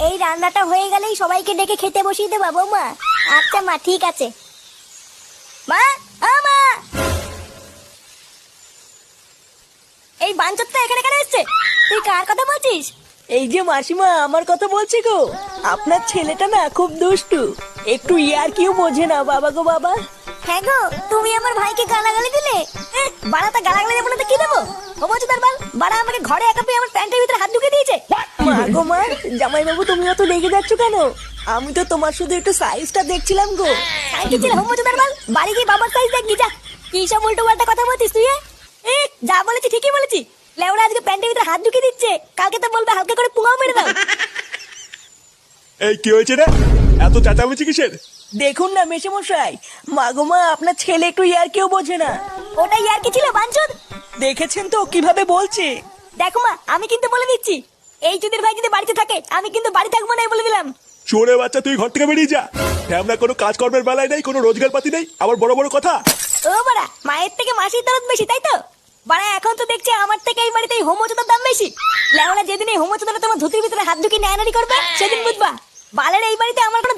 এই রান্নাটা হয়ে গেলেই সবাইকে ডেকে খেতে বসিয়ে দেবা বৌমা। আচ্ছা মা, ঠিক আছে। মা, ও মা, এই বাঞ্চতটা এখানে কেন এসছে? তুই কার কথা বলছিস? এই যে মাসিমা, আমার কথা বলছি গো। আপনার ছেলেটা না খুব দুষ্টু, একটু ইয়ার কিউ বোঝে না বাবা গো বাবা। হ্যাঁ গো, তুমি আমার ভাইকে গালাগালি দিলে। বাড়াটা গালাগালি দেবো না তো কি দেবো? হোমচুদার বাল, বাড়া আমাকে ঘরে একা পেয়ে আমার প্যান্টের ভিতরে হাত ঢুকে দিয়েছে। মা গো মা, জামাই বাবু তুমি অত রেগে যাচ্ছ কেন? আমি তো তোমার শুধু একটু সাইজটা দেখছিলাম গো। সাইকেল ছিল হোমচুদার বাল, বাড়ি গিয়ে বাবার সাইজ দেখবি যা। কি সব উল্টো পাল্টা কথা বলছিস তুই? যা বলেছি ঠিকই বলেছি। লেওড়া আজকে প্যান্টের ভিতরে হাত ঢুকে দিচ্ছে, কালকে তো বলবে হালকা করে পুঙাও মেরে দাও। এই কি হয়েছে রে? এত চেঁচামেচি কিসের? দেখুন না মেশামশাই, মা গো মা, আপনার ছেলে একটু ইয়ার কিউ বোঝে না। ওটাই আর কি ছিল বাঞ্চদ? দেখেছেন তো কিভাবে বলছে। দেখো মা, আমি কিন্তু বলে দিচ্ছি, এই চুদির ভাই যদি বাড়িতে থাকে আমি কিন্তু বাড়ি থাকবো না, বলে দিলাম। চোরে বাচ্চা, তুই ঘর থেকে বেরিয়ে যা। আমরা কোনো কাজকর্মের বেলায় নেই, কোনো রোজগার পাতি নেই, আবার বড় বড় কথা। ও বাড়া, মায়ের থেকে মাসির দরদ বেশি, তাই তো? বাড়া এখন তো দেখছি আমার থেকে এই বাড়িতে এই হোমোচোদার দাম বেশি। লেওড়া যেদিন এই হোমোচোদাটা তোমার ধুতির ভিতরে হাত ঢুকিয়ে নেয়ানারি করবে সেদিন বুঝবা বালের এই বাড়িতে আমার কোনো